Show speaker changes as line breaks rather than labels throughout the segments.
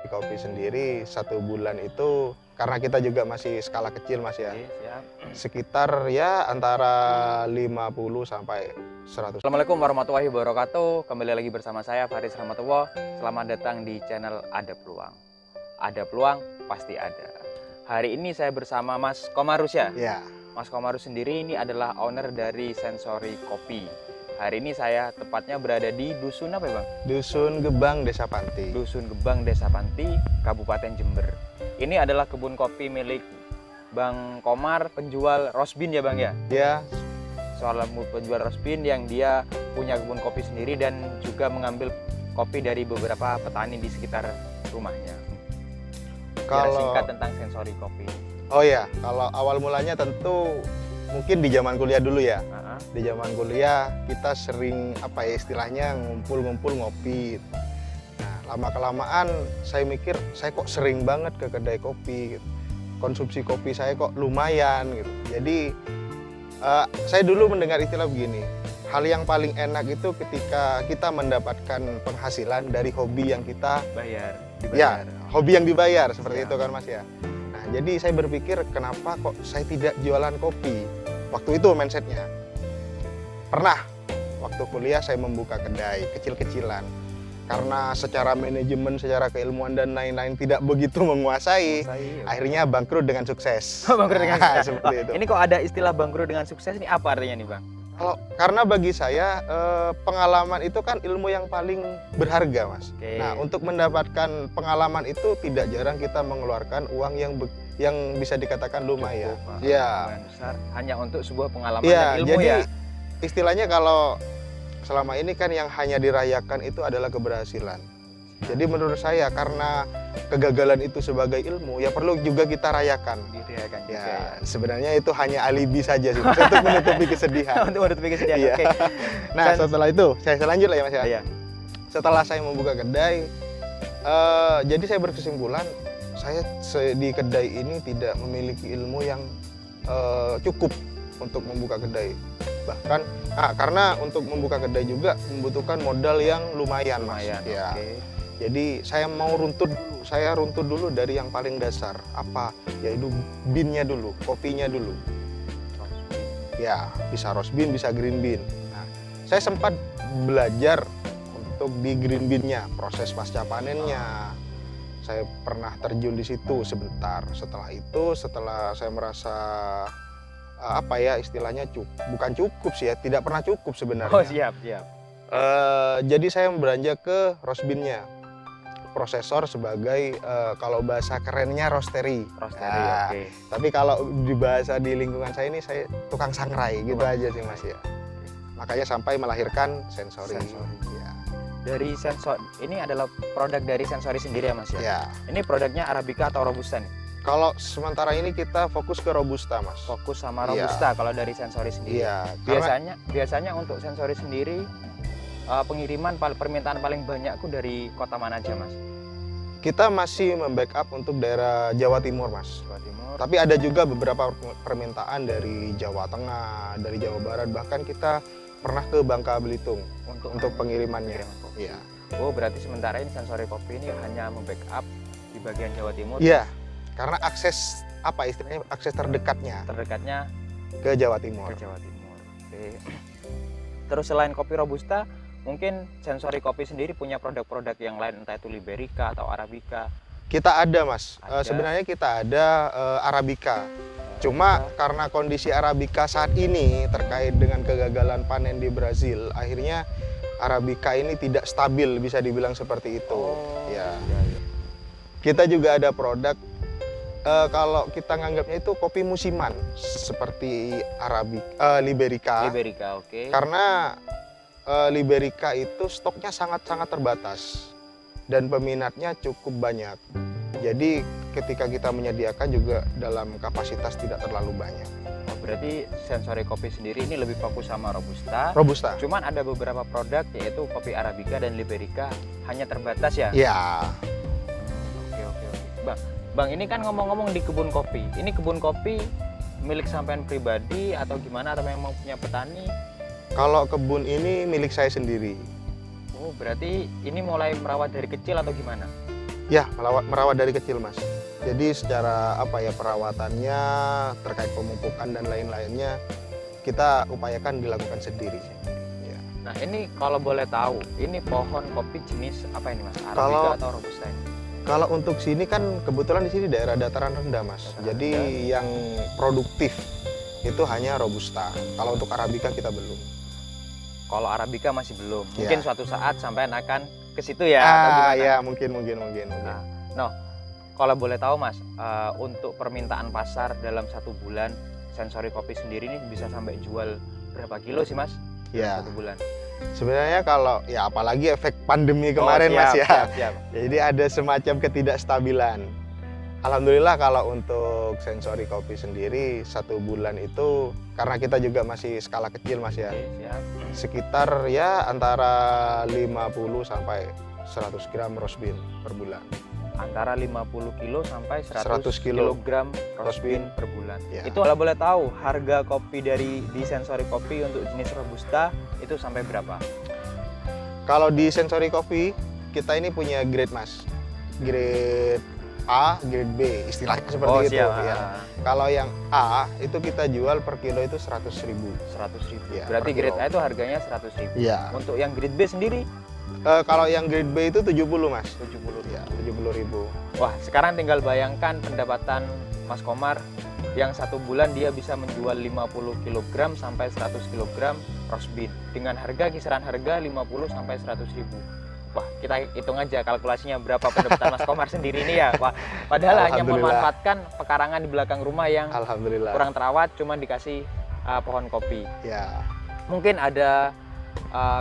Kopi sendiri 1 bulan itu karena kita juga masih skala kecil Mas ya.
Siap.
Sekitar ya antara 50 sampai 100.
Assalamualaikum warahmatullahi wabarakatuh. Kembali lagi bersama saya Faris Rahmatullah. Selamat datang di channel Ada Peluang. Ada peluang pasti ada. Hari ini saya bersama Mas Komarus ya.
Ya.
Mas Komarus sendiri ini adalah owner dari Sensory Kopi. Hari ini saya tepatnya berada di Dusun apa ya Bang?
Dusun Gebang, Desa Panti.
Dusun Gebang, Desa Panti, Kabupaten Jember. Ini adalah kebun kopi milik Bang Komar, penjual rosbin ya Bang ya?
Ya,
Soal penjual rosbin yang dia punya kebun kopi sendiri dan juga mengambil kopi dari beberapa petani di sekitar rumahnya. Bicara singkat tentang Sensory Kopi.
oh ya, kalau awal mulanya tentu mungkin di zaman kuliah dulu ya. Di zaman kuliah kita sering apa ya istilahnya ngumpul-ngumpul ngopi. Nah, lama-kelamaan saya mikir saya kok sering banget ke kedai kopi gitu. Konsumsi kopi saya kok lumayan gitu. Jadi saya dulu mendengar istilah begini, hal yang paling enak itu ketika kita mendapatkan penghasilan dari hobi yang kita
dibayar.
Ya, hobi yang dibayar seperti
Siap.
itu kan Mas ya. Nah, jadi saya berpikir kenapa kok saya tidak jualan kopi. Waktu itu mindsetnya. Pernah waktu kuliah saya membuka kedai kecil-kecilan. Karena secara manajemen, secara keilmuan dan lain-lain tidak begitu menguasai, akhirnya bangkrut dengan sukses.
Bangkrut dengan
Nah,
sukses.
seperti itu.
Ini kok ada istilah bangkrut dengan sukses ini apa artinya nih Bang?
Karena bagi saya pengalaman itu kan ilmu yang paling berharga Mas.
Oke.
Nah, untuk mendapatkan pengalaman itu tidak jarang kita mengeluarkan uang yang bisa dikatakan lumayan.
Cukup,
Ya.
lumayan besar hanya untuk sebuah pengalaman
Iya,
dan ilmu
jadi
ya.
istilahnya kalau selama ini kan yang hanya dirayakan itu adalah keberhasilan. Jadi menurut saya karena kegagalan itu sebagai ilmu ya perlu juga kita rayakan.
Dirayakan juga
Ya,
ya.
sebenarnya itu hanya alibi saja sih Mas, untuk menutupi kesedihan.
Untuk menutupi kesedihan.
Iya.
Oke.
Nah, setelah itu saya lanjut lah ya Mas ya.
Iya.
Setelah saya membuka kedai, jadi saya berkesimpulan saya di kedai ini tidak memiliki ilmu yang cukup untuk membuka kedai. Bahkan karena untuk membuka kedai juga membutuhkan modal yang lumayan Mas.
Lumayan.
Ya.
Oke.
Jadi saya mau runtut dulu dari yang paling dasar. Apa? Yaitu bean-nya dulu, kopinya dulu. Ya, bisa roast bean, bisa green bean. Nah, saya sempat belajar untuk di green bean-nya, proses pasca panennya. Saya pernah terjun di situ sebentar. Setelah itu, setelah saya merasa apa ya istilahnya bukan cukup sih ya, tidak pernah cukup sebenarnya.
Oh, siap.
Jadi saya beranjak ke roast bean-nya. Prosesor sebagai kalau bahasa kerennya roastery.
Roastery,
Nah,
oke.
tapi kalau di bahasa di lingkungan saya ini saya tukang sangrai gitu aja sih Mas ya. Makanya sampai melahirkan Sensory.
Sensory.
Ya.
Dari Sensor ini adalah produk dari Sensory sendiri ya Mas ya?
Ya.
Ini produknya Arabica atau Robusta nih?
Kalau sementara ini kita fokus ke Robusta Mas.
Fokus sama
Iya.
Robusta kalau dari Sensory sendiri.
Iya. Karena
Biasanya untuk Sensory sendiri pengiriman permintaan paling banyak aku dari kota mana aja Mas?
kita masih membackup untuk daerah Jawa Timur Mas.
Jawa Timur.
Tapi ada juga beberapa permintaan dari Jawa Tengah, dari Jawa Barat, bahkan kita pernah ke Bangka Belitung untuk pengirimannya. Iya.
Oh, berarti sementara ini Sensory Kopi ini hanya membackup di bagian Jawa Timur.
Iya. Karena akses apa istilahnya akses terdekatnya
Terdekatnya
ke Jawa Timur.
ke Jawa Timur. Oke. Terus selain kopi Robusta, mungkin Sensory Kopi sendiri punya produk-produk yang lain entah itu Liberica atau Arabica.
Kita ada Mas.
Ada.
Sebenarnya kita ada Arabica. Cuma karena kondisi Arabica saat ini terkait dengan kegagalan panen di Brazil, akhirnya Arabica ini tidak stabil bisa dibilang seperti itu. Ya.
Iya.
Kita juga ada produk kalau kita nganggapnya itu kopi musiman seperti Liberica.
Liberica, oke.
Karena Liberica itu stoknya sangat-sangat terbatas dan peminatnya cukup banyak. Jadi ketika kita menyediakan juga dalam kapasitas tidak terlalu banyak.
Oh, berarti Sensory Kopi sendiri ini lebih fokus sama Robusta.
Robusta.
Cuman ada beberapa produk yaitu kopi Arabica dan Liberica hanya terbatas ya.
Ya.
Oke. Bang, ini kan ngomong-ngomong di kebun kopi. Ini kebun kopi milik sampean pribadi atau gimana atau memang punya petani?
Kalau kebun ini milik saya sendiri.
Oh, berarti ini mulai merawat dari kecil atau gimana?
Ya, merawat dari kecil, Mas. Jadi secara perawatannya terkait pemupukan dan lain-lainnya kita upayakan dilakukan sendiri. Ya.
Nah, ini kalau boleh tahu, ini pohon kopi jenis apa ini, Mas? Arabica atau Robusta ini?
Kalau untuk sini kan kebetulan di sini daerah dataran rendah, Mas. Jadi yang produktif itu hanya Robusta. Kalau untuk Arabica kita belum.
Kalau Arabica masih belum.
Ya.
Mungkin suatu saat sampai akan ke situ ya. Atau gimana?
Ya, mungkin.
Nah, kalau boleh tahu, Mas, untuk permintaan pasar dalam 1 bulan Sensory Kopi sendiri ini bisa sampai jual berapa kilo sih, Mas?
Ya.
1 bulan.
Sebenarnya kalau ya apalagi efek pandemi kemarin, Mas ya.
Siap.
Jadi ada semacam ketidakstabilan. Alhamdulillah kalau untuk Sensory Kopi sendiri 1 bulan itu karena kita juga masih skala kecil, Mas ya.
Oke, siap.
Sekitar ya antara 50 sampai 100 gram roast bean per bulan.
Antara 50 kilo sampai 100
100 kilo
kilogram roast
roast
bean per bulan.
Ya.
Itu kalau boleh tahu harga kopi di Sensory Kopi untuk jenis Robusta itu sampai berapa?
Kalau di Sensory Kopi kita ini punya grade, Mas. Grade A, grade B, istilahnya seperti itu.
siap.
Ya. Kalau yang A itu kita jual per kilo itu 100.000.
100.000.
Ya,
Berarti
per
grade
kilo.
A itu harganya 100.000.
Iya.
Untuk yang grade B sendiri
Kalau yang grade B itu 70, Mas.
70.000.
Ya, 70.000.
Wah, sekarang tinggal bayangkan pendapatan Mas Komar yang 1 bulan dia bisa menjual 50 kg sampai 100 kg roast bean dengan harga kisaran harga 50 sampai 100.000. Wah, kita hitung aja kalkulasinya berapa pendapatan Mas Komar sendiri ini ya, Pak. Padahal hanya
Alhamdulillah.
memanfaatkan pekarangan di belakang rumah yang
Alhamdulillah.
kurang terawat, cuma dikasih pohon kopi.
Ya.
Mungkin ada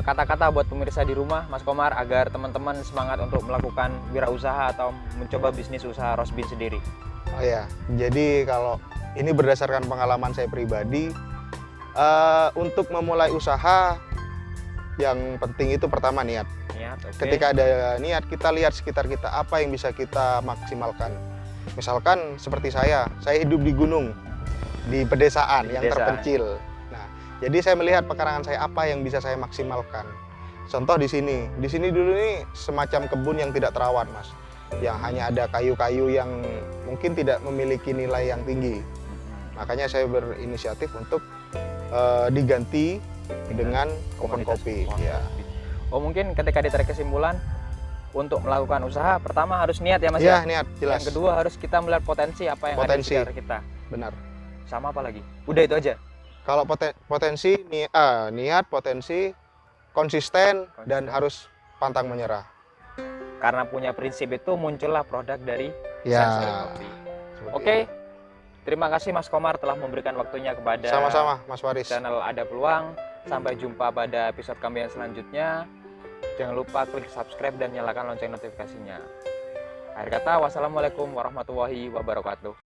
kata-kata buat pemirsa di rumah, Mas Komar, agar teman-teman semangat untuk melakukan wirausaha atau mencoba bisnis usaha roast bean sendiri.
Oh ya. Jadi kalau ini berdasarkan pengalaman saya pribadi, untuk memulai usaha yang penting itu pertama niat.
Niat, oke.
Ketika ada niat, kita lihat sekitar kita apa yang bisa kita maksimalkan. Misalkan seperti saya hidup di gunung, di pedesaan yang terpencil. Nah, jadi saya melihat pekarangan saya apa yang bisa saya maksimalkan. Contoh di sini dulu ini semacam kebun yang tidak terawat, Mas. Yang hanya ada kayu-kayu yang mungkin tidak memiliki nilai yang tinggi. Makanya saya berinisiatif untuk diganti dengan pohon kopi. Ya.
Oh, mungkin ketika ditarik kesimpulan untuk melakukan usaha, pertama harus niat ya, Mas
Ya,
ya.
niat, jelas.
Yang kedua harus kita melihat potensi apa yang ada di sekitar kita.
Benar.
Sama apa lagi? Udah itu aja.
Kalau potensi niat, potensi konsisten dan harus pantang menyerah.
Karena punya prinsip itu muncullah produk dari
Ya.
Sensory Kopi. Oke. Terima kasih Mas Komar telah memberikan waktunya kepada
Sama-sama, Mas Waris.
channel Ada Peluang. Sampai jumpa pada episode kami yang selanjutnya. Jangan lupa klik subscribe dan nyalakan lonceng notifikasinya. Akhir kata, wassalamualaikum warahmatullahi wabarakatuh.